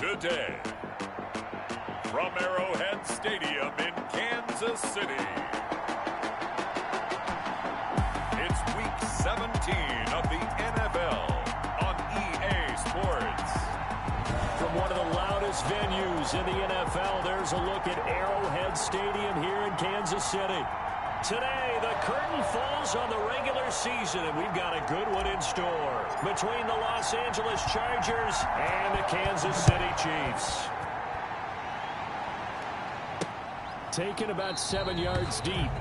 Today, from Arrowhead Stadium in Kansas City, it's Week 17 of the NFL on EA Sports. From one of the loudest venues in the NFL, there's a look at Arrowhead Stadium here in Kansas City. Today, the curtain falls on the regular season, and we've got a good one in store between the Los Angeles Chargers and the Kansas City Chiefs. Taken about 7 yards deep,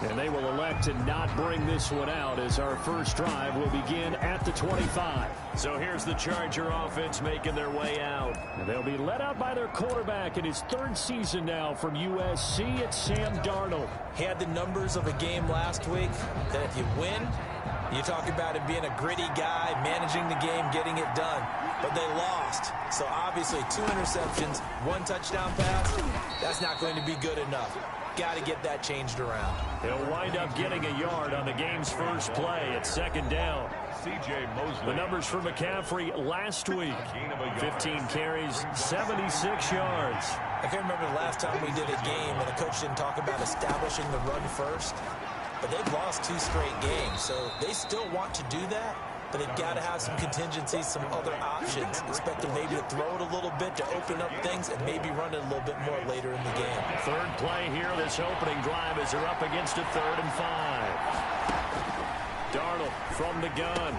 and they will elect to not bring this one out as our first drive will begin at the 25. So here's the Charger offense making their way out. And they'll be led out by their quarterback in his third season now from USC. It's Sam Darnold. He had the numbers of a game last week that if you win, you talk about him being a gritty guy, managing the game, getting it done. But they lost. So obviously 2 interceptions, 1 touchdown pass, that's not going to be good enough. Got to get that changed around. He'll wind up getting a yard on the game's first play at second down. The numbers for McCaffrey last week: 15 carries, 76 yards. I can't remember the last time we did a game and the coach didn't talk about establishing the run first. But they've lost 2 straight games, so they still want to do that. But they've got to have some contingencies, some other options. Expect them maybe to throw it a little bit to open up things and maybe run it a little bit more later in the game. Third play here, this opening drive as they're up against a 3rd and 5. Darnold from the gun.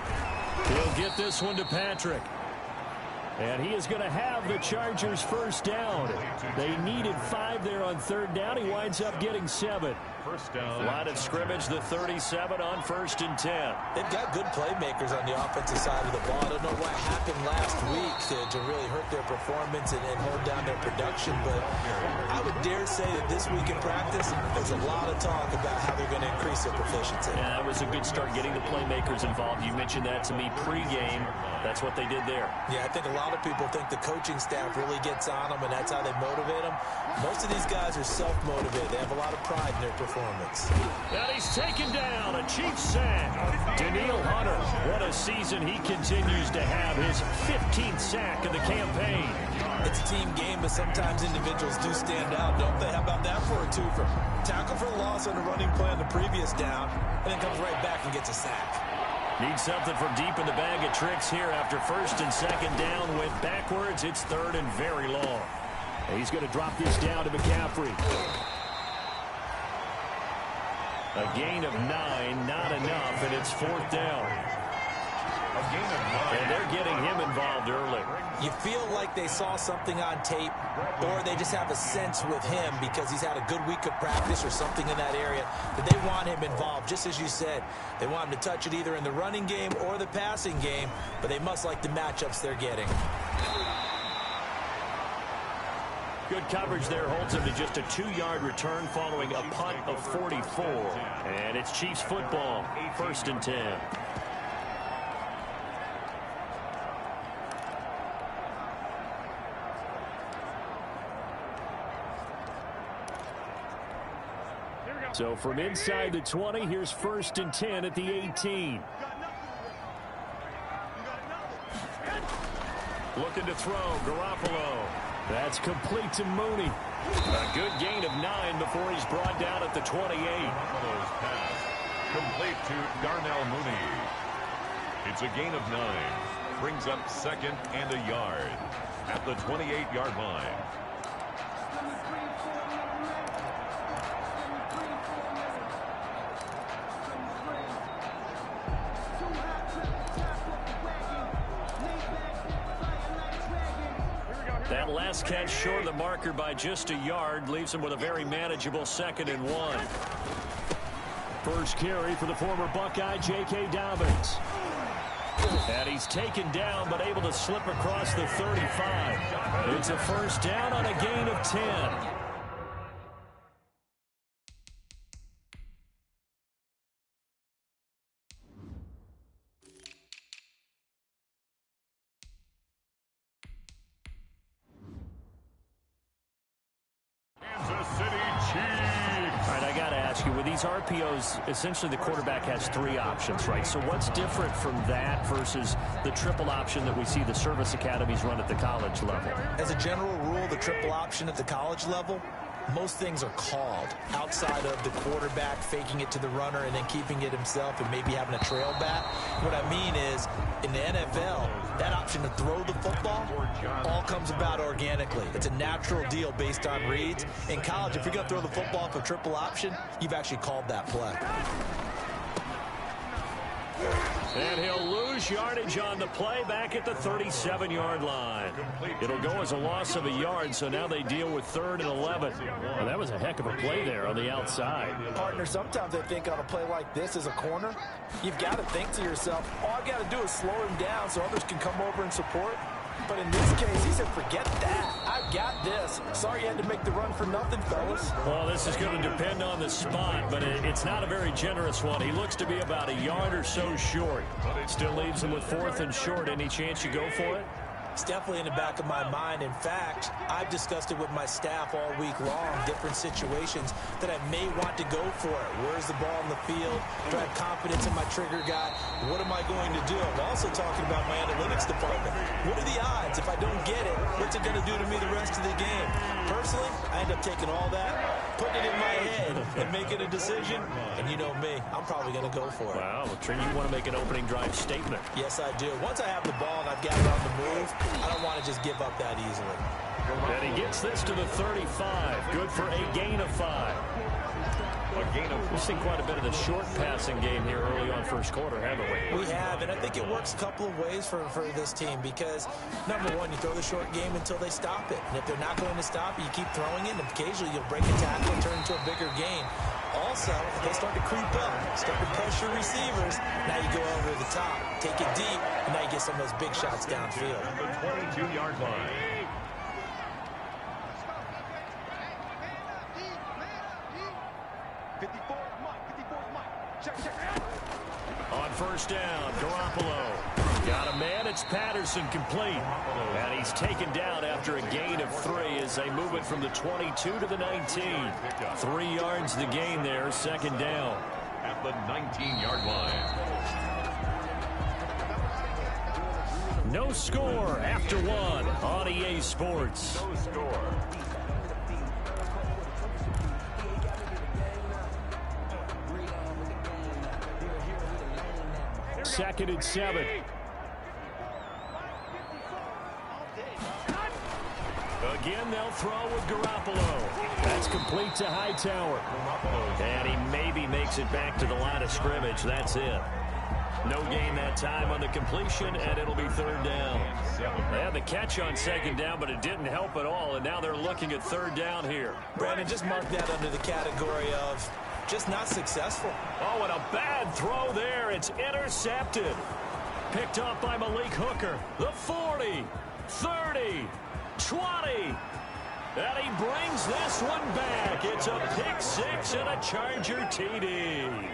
He'll get this one to Patrick. And he is going to have the Chargers first down. They needed 5 there on 3rd down. He winds up getting 7. First down. Line of scrimmage, the 37 on 1st and 10. They've got good playmakers on the offensive side of the ball. I don't know what happened last week to really hurt their performance and hold down their production, but I would dare say that this week in practice, there's a lot of talk about how they're going to increase their proficiency. Yeah, that was a good start getting the playmakers involved. You mentioned that to me pregame. That's what they did there. Yeah, I think a lot of people think the coaching staff really gets on them, and that's how they motivate them. Most of these guys are self-motivated. They have a lot of pride in their performance. And he's taken down, a Chiefs sack. Daniil Hunter, what a season he continues to have, his 15th sack of the campaign. It's a team game, but sometimes individuals do stand out, don't they? How about that for a twofer? Tackle for loss on a running play on the previous down, and then comes right back and gets a sack. Needs something from deep in the bag of tricks here after 1st and 2nd down. Went backwards. It's 3rd and very long. And he's going to drop this down to McCaffrey. A gain of 9, not enough, and it's 4th down. A gain of 9. And they're getting him involved early. You feel like they saw something on tape, or they just have a sense with him because he's had a good week of practice or something in that area that they want him involved. Just as you said, they want him to touch it either in the running game or the passing game, but they must like the matchups they're getting. Good coverage there holds him to just a 2-yard return following a punt of 44. And it's Chiefs football, 1st and 10. So from inside the 20, here's 1st and 10 at the 18. Looking to throw, Garoppolo. That's complete to Mooney. A good gain of 9 before he's brought down at the 28. Garoppolo's pass complete to Darnell Mooney. It's a gain of 9. Brings up 2nd and a yard at the 28-yard line. That last catch short of the marker by just a yard leaves him with a very manageable 2nd and 1. First carry for the former Buckeye, J.K. Dobbins. And he's taken down but able to slip across the 35. It's a 1st down on a gain of 10. you, with these RPOs, essentially the quarterback has 3 options, right? So what's different from that versus the triple option that we see the service academies run at the college level? As a general rule, the triple option at the college level, most things are called outside of the quarterback faking it to the runner and then keeping it himself and maybe having a trail back. What I mean is, in the NFL, that option to throw the football all comes about organically. It's a natural deal based on reads. In college, if you're going to throw the football for triple option, you've actually called that play. And he'll lose yardage on the play back at the 37-yard line. It'll go as a loss of a yard, so now they deal with 3rd and 11. Well, that was a heck of a play there on the outside. Partner, sometimes I think on a play like this as a corner, you've got to think to yourself, all I've got to do is slow him down so others can come over and support. But in this case, he said, forget that. I've got this. Sorry you had to make the run for nothing, fellas. Well, this is going to depend on the spot, but it's not a very generous one. He looks to be about a yard or so short. Still leaves him with 4th and short. Any chance you go for it? It's definitely in the back of my mind. In fact, I've discussed it with my staff all week long, different situations that I may want to go for it. Where's the ball in the field? Do I have confidence in my trigger guy? What am I going to do? I'm also talking about my analytics department. What are the odds? If I don't get it, what's it going to do to me the rest of the game? Personally, I end up taking all that, putting it in my head, and making a decision. And you know me, I'm probably going to go for it. Wow, Trent, you want to make an opening drive statement. Yes, I do. Once I have the ball and I've got it on the move, I don't want to just give up that easily. And he gets this to the 35. Good for a gain of 5. We've seen quite a bit of the short passing game here early on first quarter, haven't we? We have, and I think it works a couple of ways for this team because, number one, you throw the short game until they stop it. And if they're not going to stop it, you keep throwing it, and occasionally you'll break a tackle and turn it into a bigger gain. Also, if they start to creep up, start to pressure receivers, now you go over the top, take it deep, and now you get some of those big shots downfield. The 22-yard line. On first down, Garoppolo. Got a man, it's Patterson complete. And he's taken down after a gain of 3 as they move it from the 22 to the 19. 3 yards the gain there, 2nd down. At the 19-yard line. No score after 1 on EA Sports. No score. Second and 7. Again, they'll throw with Garoppolo. That's complete to Hightower. And he maybe makes it back to the line of scrimmage. That's it. No gain that time on the completion, and it'll be 3rd down. They had the catch on 2nd down, but it didn't help at all, and now they're looking at 3rd down here. Brandon, just mark that under the category of just not successful. Oh, and a bad throw there. It's intercepted. Picked up by Malik Hooker. The 40, 30, 20. And he brings this one back. It's a pick 6 and a Charger TD.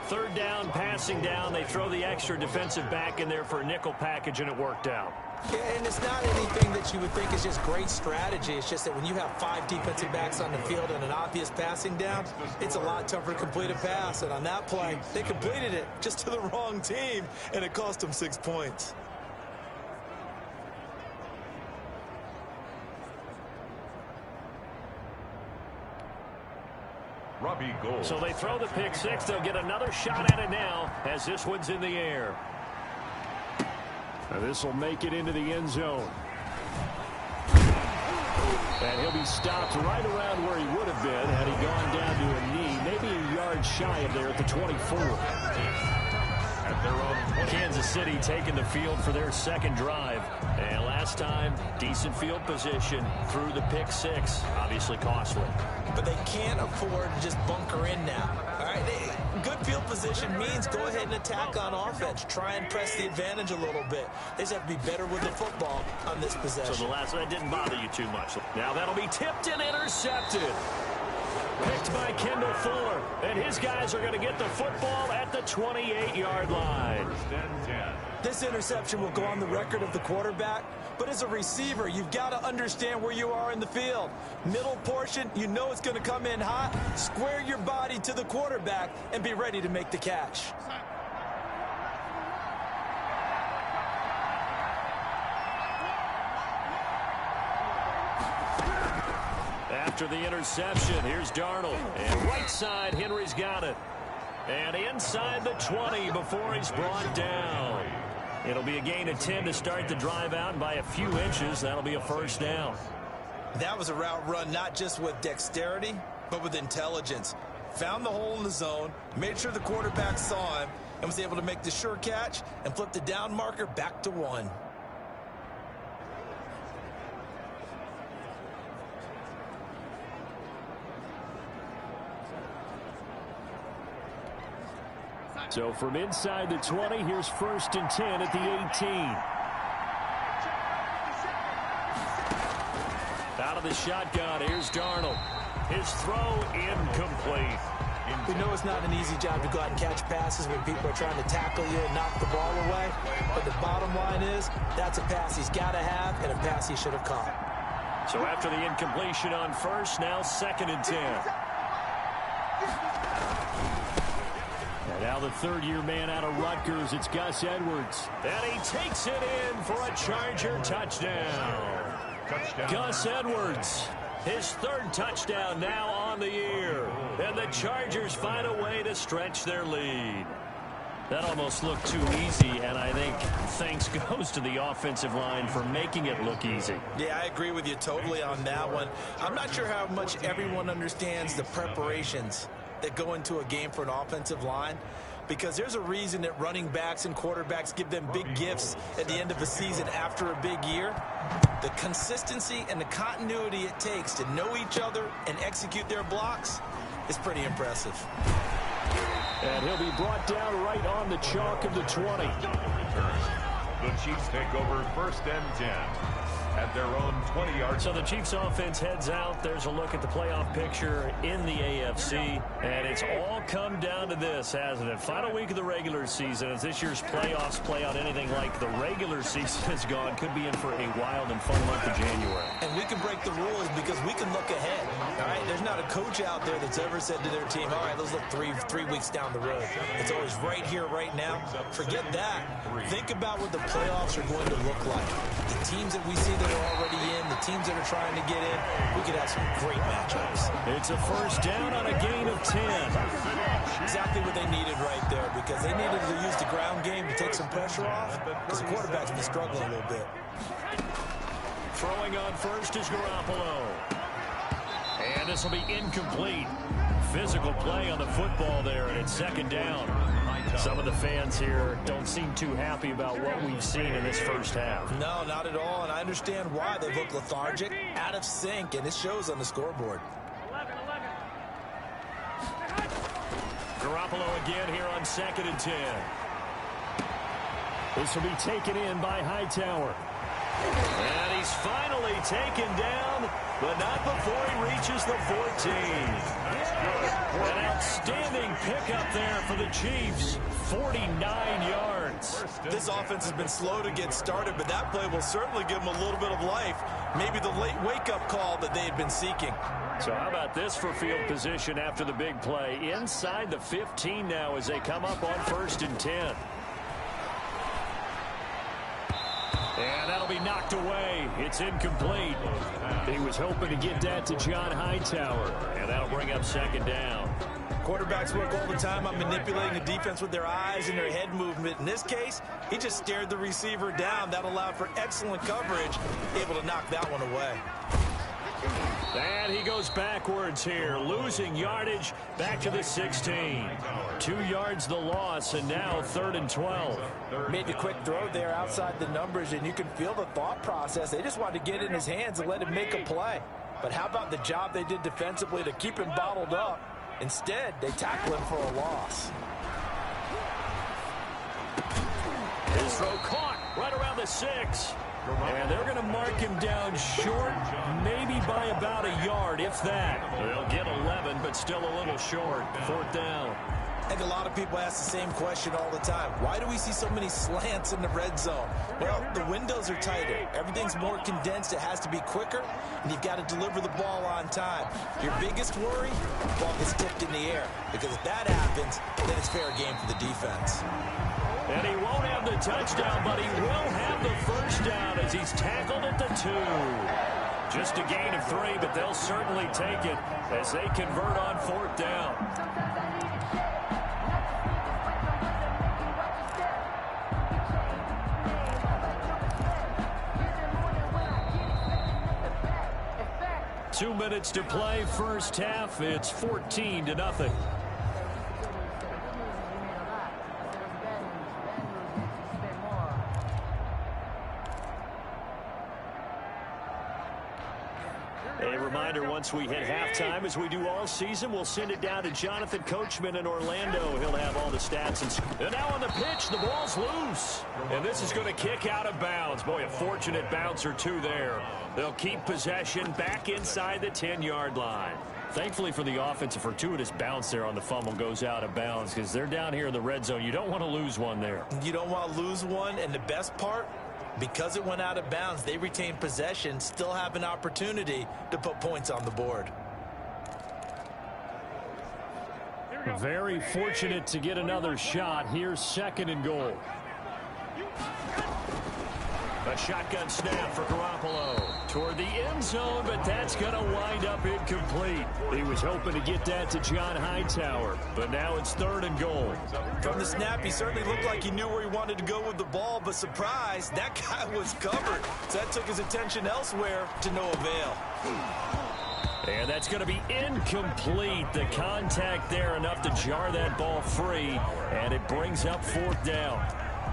3rd down, passing down. They throw the extra defensive back in there for a nickel package, and it worked out. Yeah, and it's not anything that you would think is just great strategy. It's just that when you have 5 defensive backs on the field and an obvious passing down, it's a lot tougher to complete a pass. And on that play, they completed it just to the wrong team, and it cost them 6 points. Robbie Gould. So they throw the pick 6. They'll get another shot at it now as this one's in the air. Now this will make it into the end zone. And he'll be stopped right around where he would have been had he gone down to a knee, maybe a yard shy of there at the 24. At their own 20. Kansas City taking the field for their 2nd drive. And last time, decent field position through the pick 6. Obviously costly. But they can't afford to just bunker in now. All right, good field position means go ahead and attack on offense. Try and press the advantage a little bit. They just have to be better with the football on this possession. So the last one didn't bother you too much. Now that'll be tipped and intercepted. Picked by Kendall Fuller. And his guys are going to get the football at the 28-yard line. This interception will go on the record of the quarterback But as a receiver, you've got to understand where you are in the field. Middle portion, you know it's going to come in hot. Square your body to the quarterback and be ready to make the catch. After the interception, here's Darnold. And right side, Henry's got it. And inside the 20 before he's brought down. It'll be a gain of 10 to start the drive out, and by a few inches, that'll be a first down. That was a route run not just with dexterity, but with intelligence. Found the hole in the zone, made sure the quarterback saw him, and was able to make the sure catch and flip the down marker back to 1. So from inside the 20, here's 1st and 10 at the 18. Out of the shotgun, here's Darnold. His throw incomplete. We know it's not an easy job to go out and catch passes when people are trying to tackle you and knock the ball away. But the bottom line is, that's a pass he's got to have and a pass he should have caught. So after the incompletion on 1st, now 2nd and 10. And now the third-year man out of Rutgers, it's Gus Edwards. And he takes it in for a Charger touchdown. Gus Edwards, his 3rd touchdown now on the year. And the Chargers find a way to stretch their lead. That almost looked too easy, and I think thanks goes to the offensive line for making it look easy. Yeah, I agree with you totally on that one. I'm not sure how much everyone understands the preparations that go into a game for an offensive line, because there's a reason that running backs and quarterbacks give them big gifts at the end of a season after a big year. The consistency and the continuity it takes to know each other and execute their blocks is pretty impressive. And he'll be brought down right on the chalk of the 20. The Chiefs take over 1st and 10 at their own 20-yard. So the Chiefs offense heads out. There's a look at the playoff picture in the AFC. And it's all come down to this, hasn't it? Final week of the regular season. As this year's playoffs play out anything like the regular season has gone, could be in for a wild and fun month of January. And we can break the rules because we can look ahead. All right, there's not a coach out there that's ever said to their team, all right, let's look three weeks down the road. It's always right here, right now. Forget that. Think about what the playoffs are going to look like. The teams that we see that are already in, the teams that are trying to get in, we could have some great matchups. It's a first down on a gain of 10. Exactly what they needed right there, because they needed to use the ground game to take some pressure off, because the quarterback's been struggling a little bit. Throwing on 1st is Garoppolo. And this will be incomplete. Physical play on the football there, and it's 2nd down. Some of the fans here don't seem too happy about what we've seen in this first half. No, not at all, and I understand why. They look lethargic, out of sync, and it shows on the scoreboard. Garoppolo again here on 2nd and 10. This will be taken in by Hightower. And he's finally taken down, but not before he reaches the 14. An outstanding pickup there for the Chiefs. 49 yards. This offense has been slow to get started, but that play will certainly give them a little bit of life. Maybe the late wake-up call that they had been seeking. So how about this for field position after the big play? Inside the 15 now as they come up on 1st and 10. And that'll be knocked away. It's incomplete. He was hoping to get that to John Hightower, and that'll bring up 2nd down. Quarterbacks work all the time on manipulating the defense with their eyes and their head movement. In this case, he just stared the receiver down. That allowed for excellent coverage, able to knock that one away. And he goes backwards here, losing yardage back to the 16. 2 yards the loss, and now 3rd and 12. Made the quick throw there outside the numbers, and you can feel the thought process. They just wanted to get in his hands and let him make a play. But how about the job they did defensively to keep him bottled up? Instead, they tackle him for a loss. His throw caught right around the 6. And they're going to mark him down short, maybe by about a yard, if that. They'll get 11, but still a little short. 4th down. I think a lot of people ask the same question all the time. Why do we see so many slants in the red zone? Well, the windows are tighter. Everything's more condensed. It has to be quicker, and you've got to deliver the ball on time. Your biggest worry, the ball gets tipped in the air, because if that happens, then it's fair game for the defense. And he won't have the touchdown, but he will have the first down as he's tackled at the 2. Just a gain of 3, but they'll certainly take it as they convert on 4th down. Two minutes to play, first half. It's 14-0. A reminder, once we hit halftime, as we do all season, we'll send it down to Jonathan Coachman in Orlando. He'll have all the stats. And now on the pitch, the ball's loose. And this is going to kick out of bounds. Boy, a fortunate bounce or two there. They'll keep possession back inside the 10-yard line. Thankfully for the offense, a fortuitous bounce there on the fumble goes out of bounds because they're down here in the red zone. You don't want to lose one there. You don't want to lose one, and the best part, because it went out of bounds, they retain possession, still have an opportunity to put points on the board. Very fortunate to get another shot. Here's 2nd and goal. A shotgun snap for Garoppolo toward the end zone, but that's going to wind up incomplete. He was hoping to get that to John Hightower, but now it's 3rd and goal. From the snap, he certainly looked like he knew where he wanted to go with the ball, but surprise, that guy was covered. So that took his attention elsewhere to no avail. And that's going to be incomplete. The contact there enough to jar that ball free, and it brings up 4th down.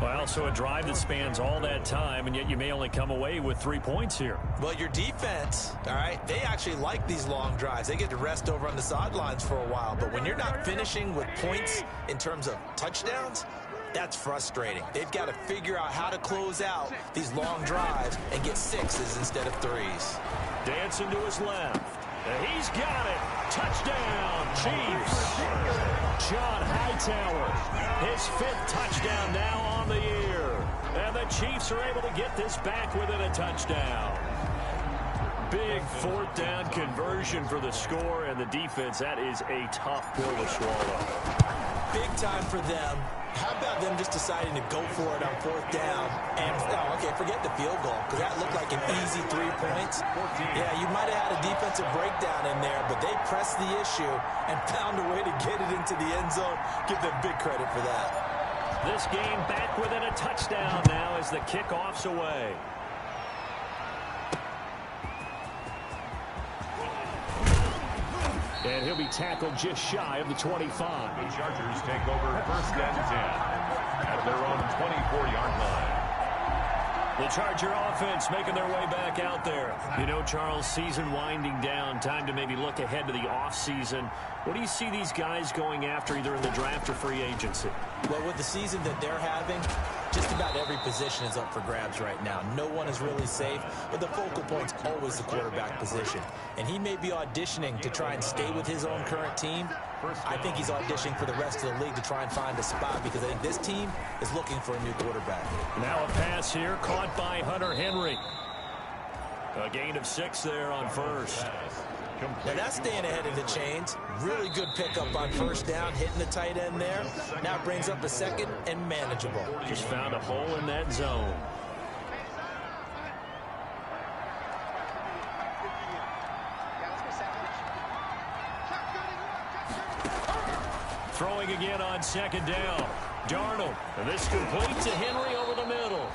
Well, so a drive that spans all that time, and yet you may only come away with 3 points here. Well, your defense, all right, they actually like these long drives. They get to rest over on the sidelines for a while. But when you're not finishing with points in terms of touchdowns, that's frustrating. They've got to figure out how to close out these long drives and get 6s instead of 3s. Dancing to his left. And he's got it. Touchdown, Chiefs. John Hightower, his 5th touchdown now on the year. And the Chiefs are able to get this back within a touchdown. Big 4th down conversion for the score, and the defense, that is a tough pill to swallow. Big time for them. How about them just deciding to go for it on 4th down? And, oh, okay, forget the field goal, because that looked like an easy 3 points. Yeah, you might have had a defensive breakdown in there, but they pressed the issue and found a way to get it into the end zone. Give them big credit for that. This game back within a touchdown now as the kickoff's away. And he'll be tackled just shy of the 25. The Chargers take over 1st and 10 at their own 24-yard line. The Charger offense making their way back out there. You know, Charles, season winding down, time to maybe look ahead to the offseason. What do you see these guys going after either in the draft or free agency? Well, with the season that they're having, just about every position is up for grabs right now. No one is really safe, but the focal point's always the quarterback position. And he may be auditioning to try and stay with his own current team. I think he's auditioning for the rest of the league to try and find a spot because I think this team is looking for a new quarterback. Now a pass here caught by Hunter Henry. A gain of 6 there on 1st. Now that's staying ahead of the chains. Really good pickup on 1st down, hitting the tight end there. Now it brings up a 2nd and manageable. Just found a hole in that zone. Throwing again on 2nd down. Darnold. And this complete to Henry over the middle.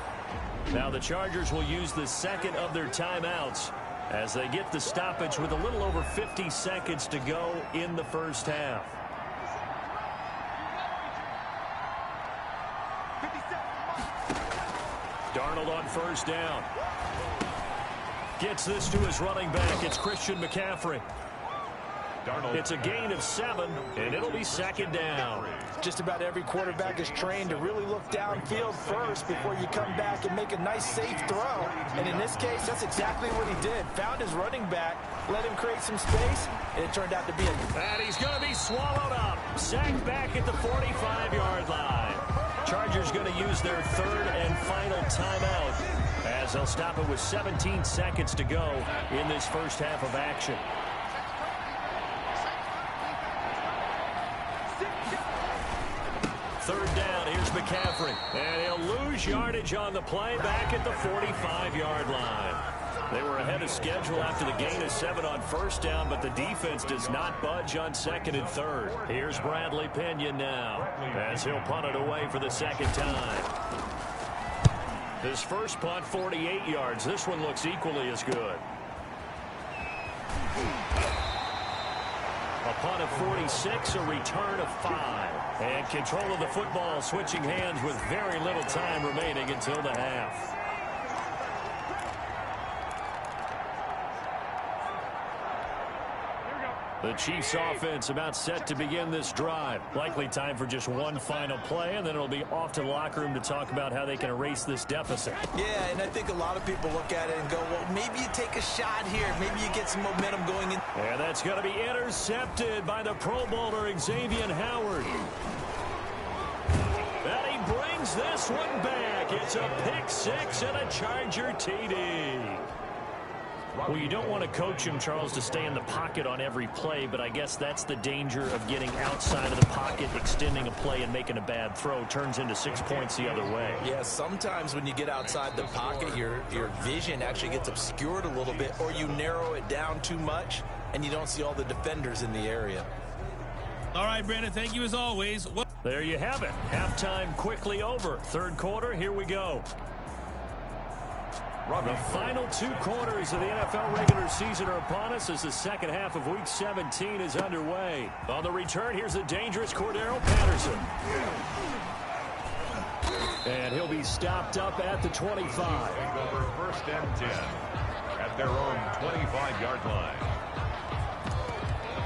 Now the Chargers will use the 2nd of their timeouts as they get the stoppage with a little over 50 seconds to go in the 1st half. Darnold on 1st down. Gets this to his running back. It's Christian McCaffrey. It's a gain of 7, and it'll be second down. Just about every quarterback is trained to really look downfield first before you come back and make a nice, safe throw. And in this case, that's exactly what he did. Found his running back, let him create some space, and it turned out to be a... And he's going to be swallowed up. Sacked back at the 45-yard line. Chargers going to use their third and final timeout, as they'll stop it with 17 seconds to go in this first half of action. Third down, here's McCaffrey. And he'll lose yardage on the play back at the 45-yard line. They were ahead of schedule after the gain of 7 on first down, but the defense does not budge on second and third. Here's Bradley Pinion now, as he'll punt it away for the second time. His first punt, 48 yards. This one looks equally as good. A punt of 46, a return of 5. And control of the football, switching hands with very little time remaining until the half. The Chiefs offense about set to begin this drive. Likely time for just one final play, and then it'll be off to the locker room to talk about how they can erase this deficit. Yeah, and I think a lot of people look at it and go, well, maybe you take a shot here. Maybe you get some momentum going in. And that's going to be intercepted by the Pro Bowler, Xavier Howard. And he brings this one back. It's a pick 6 and a Charger TD. Well, you don't want to coach him, Charles, to stay in the pocket on every play, but I guess that's the danger of getting outside of the pocket, extending a play, and making a bad throw. Turns into 6 points the other way. Yeah, sometimes when you get outside the pocket, your vision actually gets obscured a little bit, or you narrow it down too much, and you don't see all the defenders in the area. All right, Brandon, thank you as always. There you have it. Halftime quickly over. Third quarter, here we go. The final 2 quarters of the NFL regular season are upon us as the second half of Week 17 is underway. On the return, here's the dangerous Cordero Patterson. And he'll be stopped up at the 25. Over first and 10 at their own 25-yard line.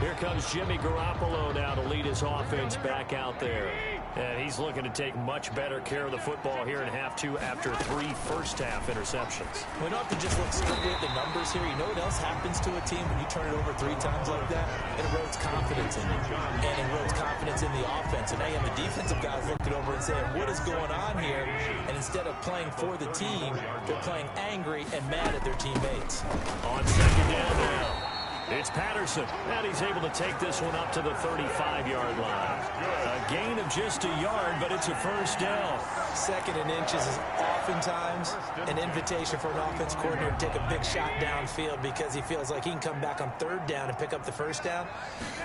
Here comes Jimmy Garoppolo now to lead his offense back out there. And he's looking to take much better care of the football here in half 2 after 3 first-half interceptions. We don't have to just look strictly at the numbers here. You know what else happens to a team when you turn it over 3 times like that? It erodes confidence in it. And it erodes confidence in the offense. And the defensive guys looking over and saying, what is going on here? And instead of playing for the team, they're playing angry and mad at their teammates. On second down now. It's Patterson, and he's able to take this one up to the 35-yard line. A gain of just a yard, but it's a first down. Second and inches is oftentimes an invitation for an offense coordinator to take a big shot downfield because he feels like he can come back on third down and pick up the first down.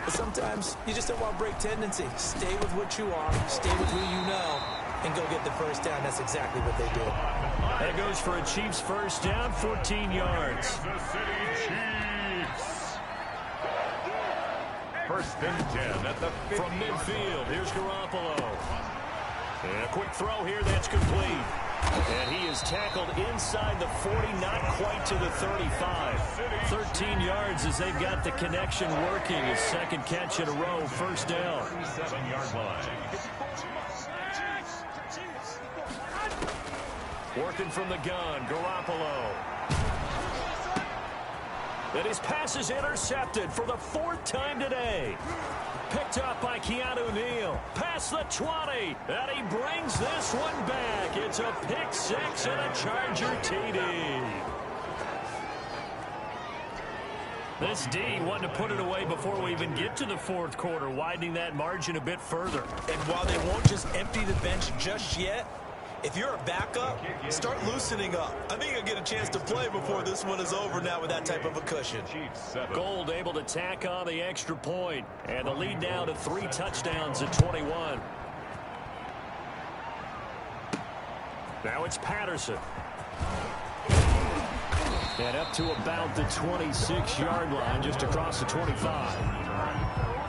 But sometimes you just don't want to break tendency. Stay with what you are, stay with who you know, and go get the first down. That's exactly what they did. That goes for a Chiefs first down, 14 yards. First and 10 at the 50. From midfield, here's Garoppolo. And a quick throw here, that's complete. And he is tackled inside the 40, not quite to the 35. 13 yards as they've got the connection working. His second catch in a row, first down. 7-yard line. Working from the gun, Garoppolo. And his pass is intercepted for the 4th time today. Picked up by Keanu Neal. Past the 20. And he brings this one back. It's a pick 6 and a Charger TD. This D wanted to put it away before we even get to the 4th quarter, widening that margin a bit further. And while they won't just empty the bench just yet, if you're a backup, start loosening up. I think you'll get a chance to play before this one is over now with that type of a cushion. Gold able to tack on the extra point. And the lead now to 3 touchdowns at 21. Now it's Patterson. And up to about the 26-yard line, just across the 25.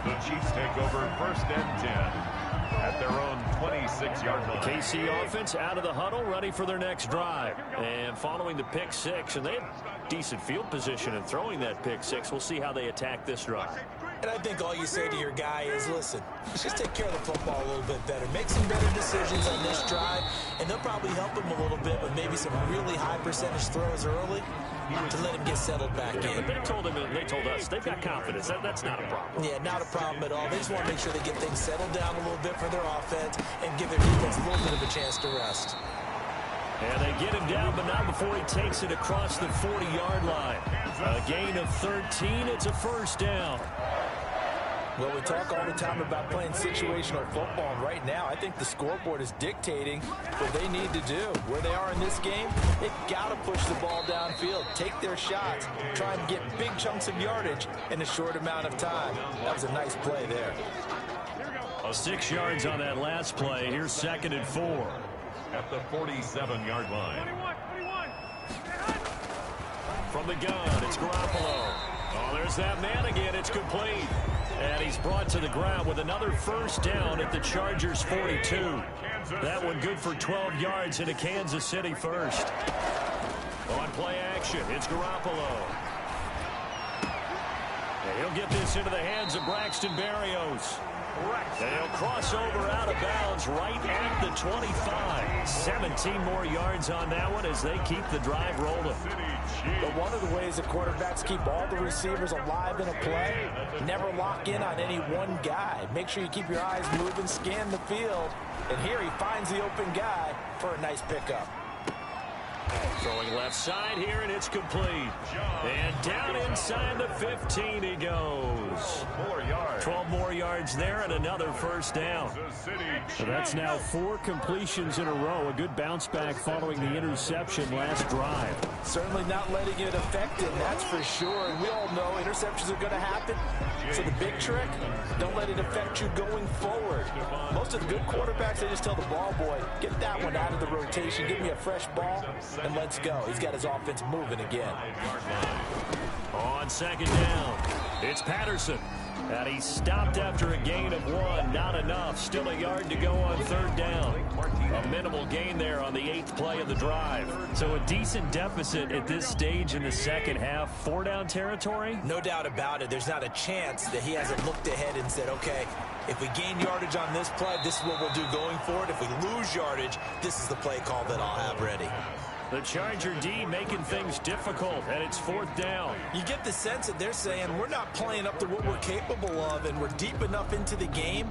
The Chiefs take over first and 10. At their own 26-yard line. KC offense out of the huddle, ready for their next drive. And following the pick 6, and they have decent field position in throwing that pick 6. We'll see how they attack this drive. And I think all you say to your guy is, listen, let's just take care of the football a little bit better. Make some better decisions on this drive, and they'll probably help him a little bit with maybe some really high percentage throws early to let him get settled back in. But they told us they've got confidence. That's not a problem. Yeah, not a problem at all. They just want to make sure they get things settled down a little bit for their offense and give their defense a little bit of a chance to rest. And they get him down, but not before he takes it across the 40-yard line. A gain of 13. It's a first down. Well, we talk all the time about playing situational football, and right now I think the scoreboard is dictating what they need to do. Where they are in this game, they've got to push the ball downfield, take their shots, try and get big chunks of yardage in a short amount of time. That was a nice play there. 6 yards on that last play. Here's 2nd and 4. At the 47-yard line. From the gun, it's Garoppolo. Oh, there's that man again. It's complete. And he's brought to the ground with another first down at the Chargers' 42. That one good for 12 yards in a Kansas City first. On play action, it's Garoppolo. And he'll get this into the hands of Braxton Berrios. And he'll cross over out of bounds right at the 25. 17 more yards on that one as they keep the drive rolling. But one of the ways the quarterbacks keep all the receivers alive in a play, never lock in on any one guy. Make sure you keep your eyes moving, scan the field. And here he finds the open guy for a nice pickup. Throwing left side here, and it's complete. And down inside the 15 he goes. 12 more yards there and another first down. So that's now 4 completions in a row. A good bounce back following the interception last drive. Certainly not letting it affect him, that's for sure. And we all know interceptions are going to happen. So the big trick, don't let it affect you going forward. Most of the good quarterbacks, they just tell the ball boy, get that one out of the rotation, give me a fresh ball, and let's go. He's got his offense moving again. On 2nd down, it's Patterson. And he stopped after a gain of 1. Not enough. Still a yard to go on 3rd down. A minimal gain there on the 8th play of the drive. So a decent deficit at this stage in the second half. 4-down territory? No doubt about it. There's not a chance that he hasn't looked ahead and said, okay, if we gain yardage on this play, this is what we'll do going forward. If we lose yardage, this is the play call that I'll have ready. The Charger D making things difficult, and it's 4th down. You get the sense that they're saying we're not playing up to what we're capable of, and we're deep enough into the game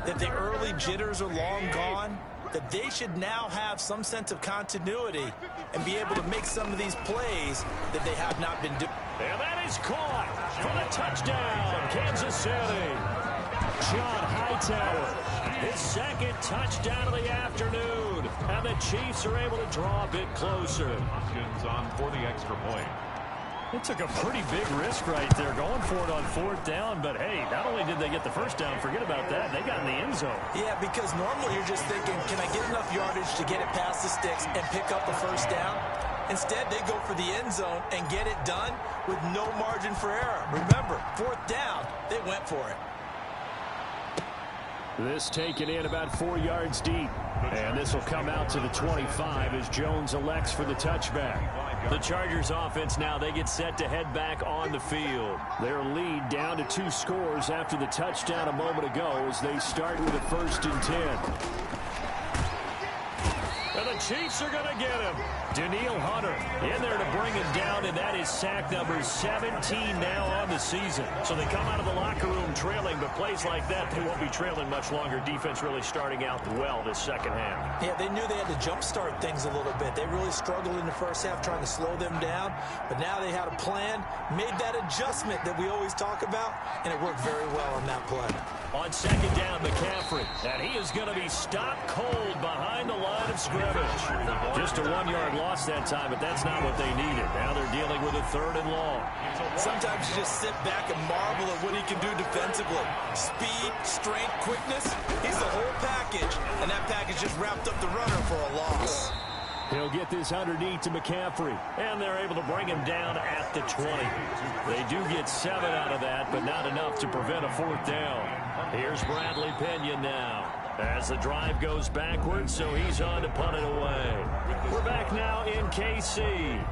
that the early jitters are long gone, that they should now have some sense of continuity and be able to make some of these plays that they have not been doing. And that is caught for the touchdown, Kansas City. John Hightower, his 2nd touchdown of the afternoon. And the Chiefs are able to draw a bit closer. Hopkins on for the extra point. It took a pretty big risk right there going for it on 4th down. But, hey, not only did they get the first down, forget about that, they got in the end zone. Yeah, because normally you're just thinking, can I get enough yardage to get it past the sticks and pick up a first down? Instead, they go for the end zone and get it done with no margin for error. Remember, 4th down, they went for it. This taken in about 4 yards deep. And this will come out to the 25 as Jones elects for the touchback. The Chargers offense now, they get set to head back on the field. Their lead down to 2 scores after the touchdown a moment ago as they start with a 1st and 10. And the Chiefs are going to get him. Danielle Hunter in there to bring him down, and that is sack number 17 now on the season. So they come out of the locker room trailing, but plays like that, they won't be trailing much longer. Defense really starting out well this second half. Yeah, they knew they had to jumpstart things a little bit. They really struggled in the first half trying to slow them down, but now they had a plan, made that adjustment that we always talk about, and it worked very well on that play. On 2nd down, McCaffrey, and he is going to be stopped cold behind the line of scrimmage. Just a 1-yard loss that time, but that's not what they needed. Now they're dealing with a 3rd and long. Sometimes you just sit back and marvel at what he can do defensively. Speed, strength, quickness, he's the whole package, and that package just wrapped up the runner for a loss. He'll get this underneath to McCaffrey, and they're able to bring him down at the 20. They do get 7 out of that, but not enough to prevent a 4th down. Here's Bradley Pinion now as the drive goes backwards, so he's on to punt it away. We're back now in KC.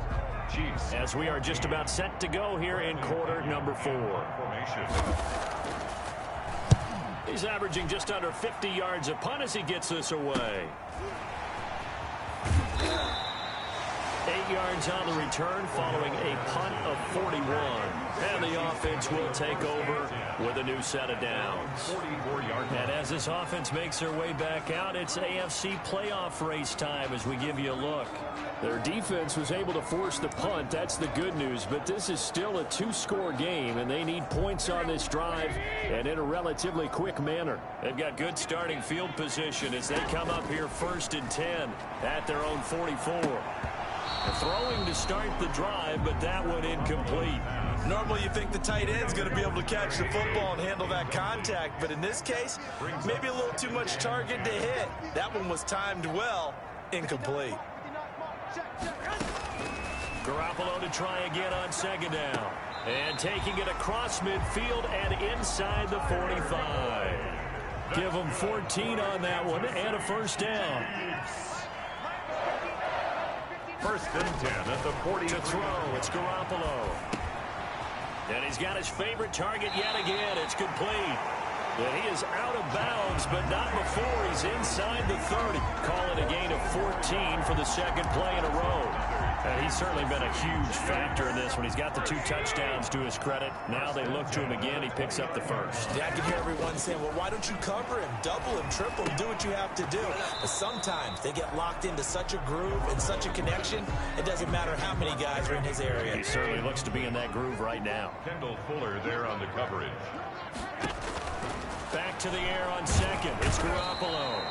Chiefs. As we are just about set to go here in quarter number 4. Formation. He's averaging just under 50 yards a punt as he gets this away. 8 yards on the return following a punt of 41. And the offense will take over with a new set of downs. And as this offense makes their way back out, it's AFC playoff race time as we give you a look. Their defense was able to force the punt. That's the good news. But this is still a 2-score game, and they need points on this drive and in a relatively quick manner. They've got good starting field position as they come up here 1st and 10 at their own 44. Throwing to start the drive, but that one incomplete. Normally you think the tight end's going to be able to catch the football and handle that contact, but in this case, maybe a little too much target to hit. That one was timed well, incomplete. Garoppolo to try again on 2nd down. And taking it across midfield and inside the 45. Give them 14 on that one and a 1st down. 1st and 10 at the 40. To throw, it's Garoppolo. And he's got his favorite target yet again. It's complete. And he is out of bounds, but not before he's inside the 30. Call it a gain of 14 for the 2nd play in a row. And he's certainly been a huge factor in this one. He's got the 2 touchdowns to his credit. Now they look to him again. He picks up the 1st. Yeah, I can hear everyone saying, well, why don't you cover him, double him, triple him, do what you have to do. But sometimes they get locked into such a groove and such a connection, it doesn't matter how many guys are in his area. He certainly looks to be in that groove right now. Kendall Fuller there on the coverage. Back to the air on 2nd. It's Garoppolo.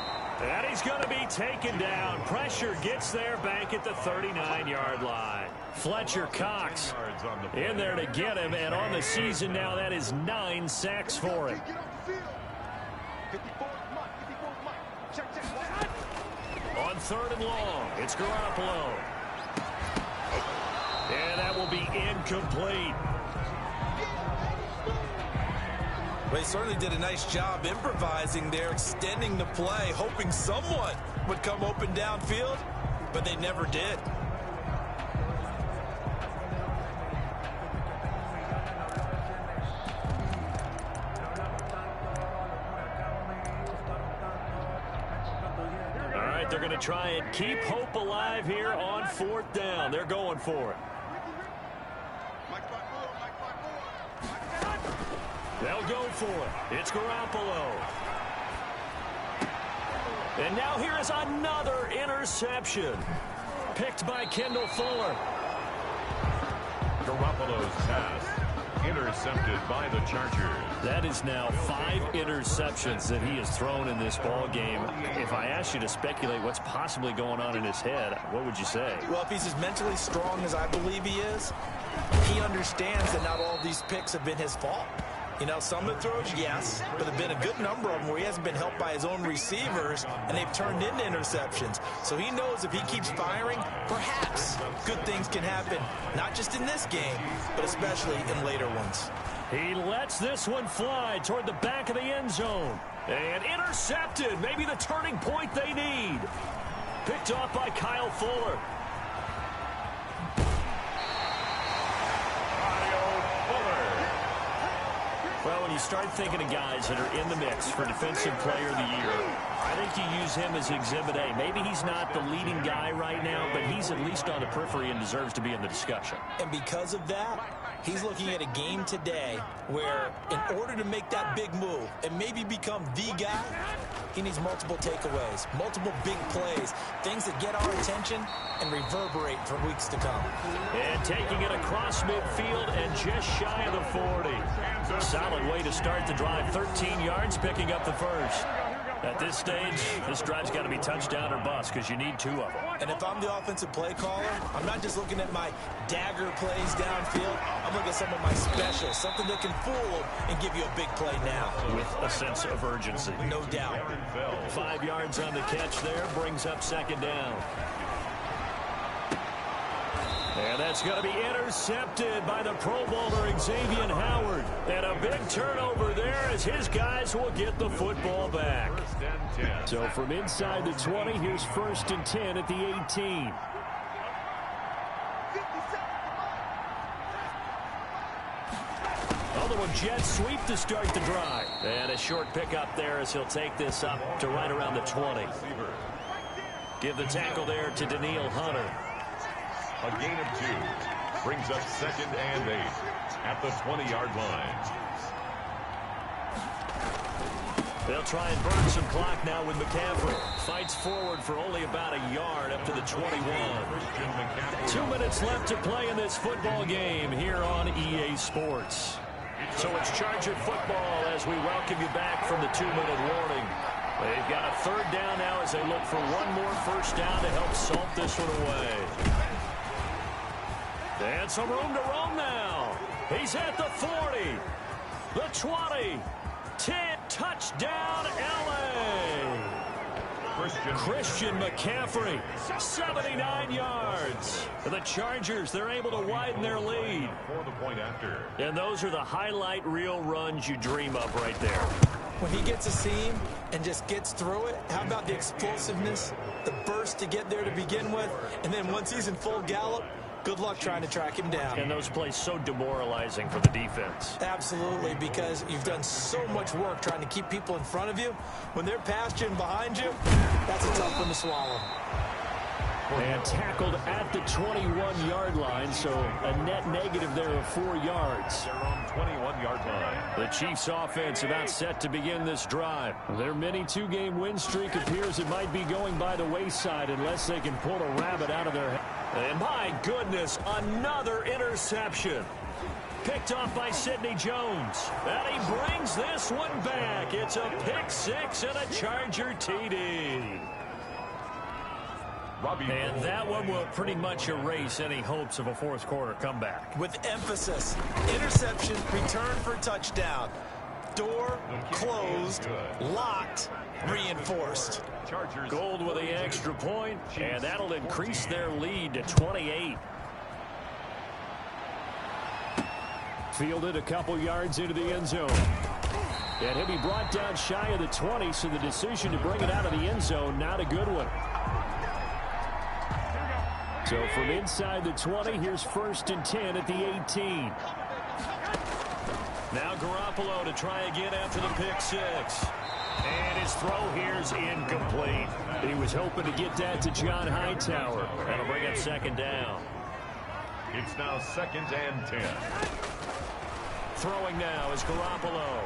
And he's going to be taken down. Pressure gets there back at the 39-yard line. Fletcher Cox in there to get him. And on the season now, that is 9 sacks for him. On 3rd and long, it's Garoppolo. And that will be incomplete. They certainly did a nice job improvising there, extending the play, hoping someone would come open downfield, but they never did. All right, they're going to try and keep hope alive here on 4th down. They're going for it. They'll go for it. It's Garoppolo. And now here is another interception. Picked by Kendall Fuller. Garoppolo's pass intercepted by the Chargers. That is now 5 interceptions that he has thrown in this ball game. If I asked you to speculate what's possibly going on in his head, what would you say? Well, if he's as mentally strong as I believe he is, he understands that not all of these picks have been his fault. You know, some of the throws, yes, but there have been a good number of them where he hasn't been helped by his own receivers, and they've turned into interceptions. So he knows if he keeps firing, perhaps good things can happen, not just in this game, but especially in later ones. He lets this one fly toward the back of the end zone. And intercepted, maybe the turning point they need. Picked off by Kyle Fuller. Well, when you start thinking of guys that are in the mix for Defensive Player of the Year, I think you use him as Exhibit A. Maybe he's not the leading guy right now, but he's at least on the periphery and deserves to be in the discussion. And because of that, he's looking at a game today where in order to make that big move and maybe become the guy, he needs multiple takeaways, multiple big plays, things that get our attention and reverberate for weeks to come. And taking it across midfield and just shy of the 40. Solid way to start the drive. 13 yards, picking up the 1st. At this stage, this drive's got to be touchdown or bust because you need 2 of them. And if I'm the offensive play caller, I'm not just looking at my dagger plays downfield. I'm looking at some of my specials, something that can fool and give you a big play now. With a sense of urgency. No doubt. 5 yards on the catch there, brings up 2nd down. And that's going to be intercepted by the Pro Bowler Xavier Howard. And a big turnover there as his guys will get the football back. So from inside the 20, here's 1st and 10 at the 18. A little jet sweep to start the drive. And a short pickup there as he'll take this up to right around the 20. Give the tackle there to Daniil Hunter. A gain of 2 brings up 2nd and 8 at the 20-yard line. They'll try and burn some clock now with McCaffrey. Fights forward for only about a yard up to the 21. 2 minutes left to play in this football game here on EA Sports. So it's Charger football as we welcome you back from the 2-minute warning. They've got a 3rd down now as they look for one more first down to help salt this one away. And some room to roam now. He's at the 40, the 20, 10, touchdown L.A. Christian McCaffrey, 79 yards. The Chargers, they're able to widen their lead. For the point after. And those are the highlight reel runs you dream of right there. When he gets a seam and just gets through it, how about the explosiveness, the burst to get there to begin with, and then once he's in full gallop, good luck trying to track him down. And those plays so demoralizing for the defense. Absolutely, because you've done so much work trying to keep people in front of you. When they're past you and behind you, that's a tough one to swallow. And tackled at the 21-yard line, so a net negative there of 4 yards. They're on 21-yard line. The Chiefs offense about set to begin this drive. Their mini 2-game win streak appears it might be going by the wayside unless they can pull a rabbit out of their head. And my goodness, another interception. Picked off by Sidney Jones. And he brings this one back. It's a pick 6 and a Charger TD. And that one will pretty much erase any hopes of a fourth quarter comeback. With emphasis, interception, return for touchdown. Door closed, locked, reinforced. Gold with the extra point, and that'll increase their lead to 28. Fielded a couple yards into the end zone. And he'll be brought down shy of the 20, so the decision to bring it out of the end zone, not a good one. So from inside the 20, here's 1st and 10 at the 18. Now Garoppolo to try again after the pick 6. And his throw here's incomplete. He was hoping to get that to John Hightower. That'll bring up 2nd down. It's now 2nd and 10. Throwing now is Garoppolo.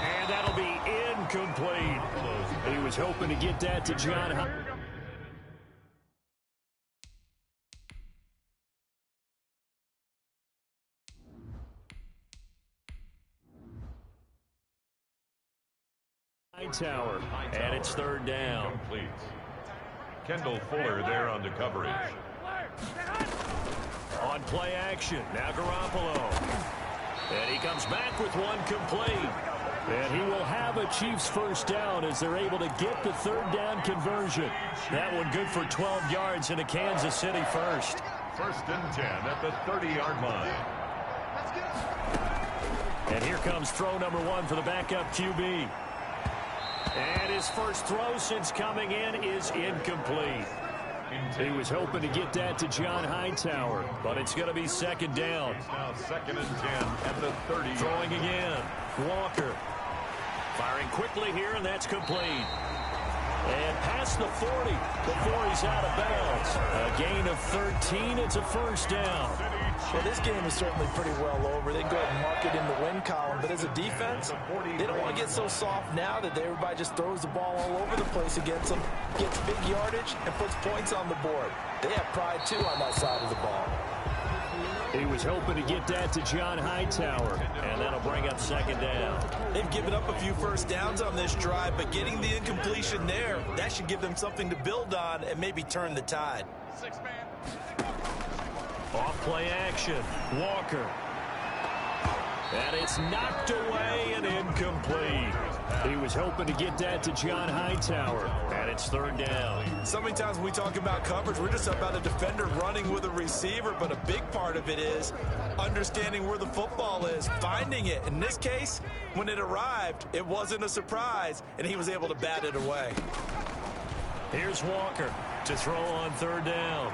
And that'll be incomplete. He was hoping to get that to John Hightower. And it's 3rd down. Complete. Kendall Fuller there on the coverage. On play action, now Garoppolo. And he comes back with one complete. And he will have a Chiefs first down as they're able to get the 3rd down conversion. That one good for 12 yards in a Kansas City first. 1st and 10 at the 30-yard line. And here comes throw number 1 for the backup QB. And his first throw since coming in is incomplete. He was hoping to get that to John Hightower, but it's going to be 2nd down. It's now 2nd and 10 at the 30. Throwing again. Walker. Firing quickly here, and that's complete. And past the 40 before he's out of bounds. A gain of 13. It's a first down. Well, this game is certainly pretty well over. They go ahead and mark it in the win column. But as a defense, they don't want to get so soft now that everybody just throws the ball all over the place against them, gets big yardage, and puts points on the board. They have pride, too, on that side of the ball. He was hoping to get that to John Hightower, and that'll bring up 2nd down. They've given up a few first downs on this drive, but getting the incompletion there, that should give them something to build on and maybe turn the tide. Off play action. Walker. And it's knocked away and incomplete. He was hoping to get that to John Hightower, and it's 3rd down. So many times when we talk about coverage, we're just about a defender running with a receiver, but a big part of it is understanding where the football is, finding it. In this case, when it arrived, it wasn't a surprise, and he was able to bat it away. Here's Walker to throw on 3rd down.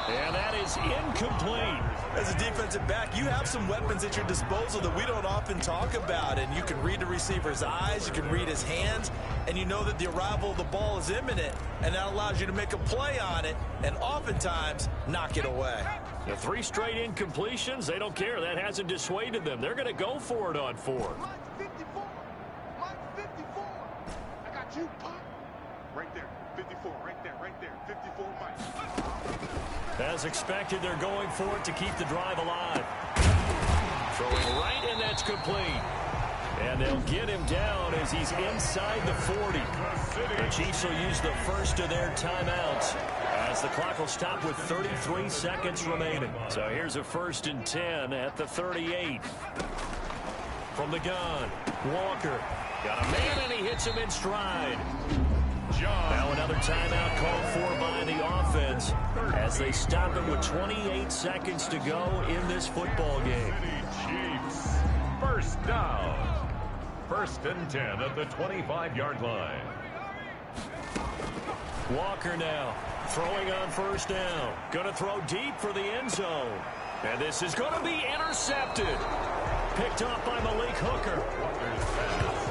And that is incomplete. As a defensive back, you have some weapons at your disposal that we don't often talk about. And you can read the receiver's eyes, you can read his hands, and you know that the arrival of the ball is imminent. And that allows you to make a play on it and oftentimes knock it away. The 3 straight incompletions, they don't care. That hasn't dissuaded them. They're going to go for it on 4. Mike 54. Mike 54. I got you, Pop. Right there. 54. Right there. Right there. 54, Mike. As expected, they're going for it to keep the drive alive. Throwing right, and that's complete. And they'll get him down as he's inside the 40. The Chiefs will use the first of their timeouts as the clock will stop with 33 seconds remaining. So here's a 1st and 10 at the 38. From the gun, Walker. Got a man, and he hits him in stride. Now another timeout called for by the offense as they stop him with 28 seconds to go in this football game. Chiefs, first down. 1st and 10 at the 25-yard line. Walker now throwing on 1st down. Going to throw deep for the end zone. And this is going to be intercepted. Picked off by Malik Hooker. Walker's pass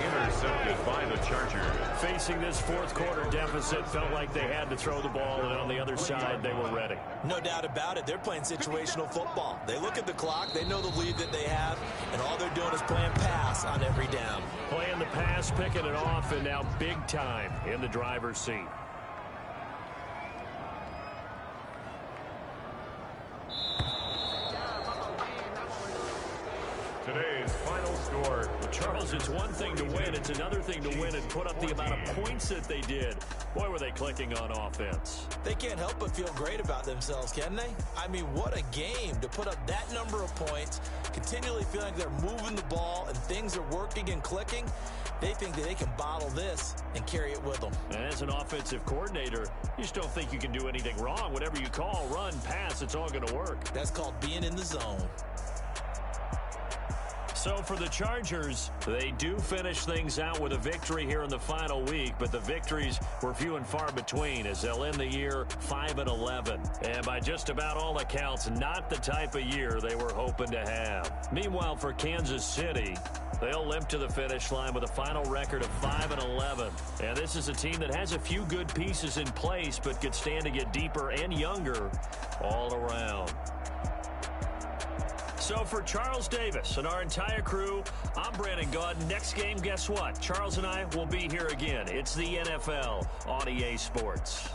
intercepted by the Chargers. Facing this 4th quarter deficit, felt like they had to throw the ball, and on the other side, they were ready. No doubt about it. They're playing situational football. They look at the clock. They know the lead that they have, and all they're doing is playing pass on every down. Playing the pass, picking it off, and now big time in the driver's seat. Today's final score. Charles, it's one thing to win. It's another thing to win and put up the amount of points that they did. Boy, were they clicking on offense. They can't help but feel great about themselves, can they? I mean, what a game to put up that number of points, continually feeling like they're moving the ball and things are working and clicking. They think that they can bottle this and carry it with them. And as an offensive coordinator, you just don't think you can do anything wrong. Whatever you call, run, pass, it's all going to work. That's called being in the zone. So for the Chargers, they do finish things out with a victory here in the final week, but the victories were few and far between as they'll end the year 5-11. And by just about all accounts, not the type of year they were hoping to have. Meanwhile, for Kansas City, they'll limp to the finish line with a final record of 5-11. And this is a team that has a few good pieces in place, but could stand to get deeper and younger all around. So for Charles Davis and our entire crew, I'm Brandon Gaud. Next game, guess what? Charles and I will be here again. It's the NFL on EA Sports.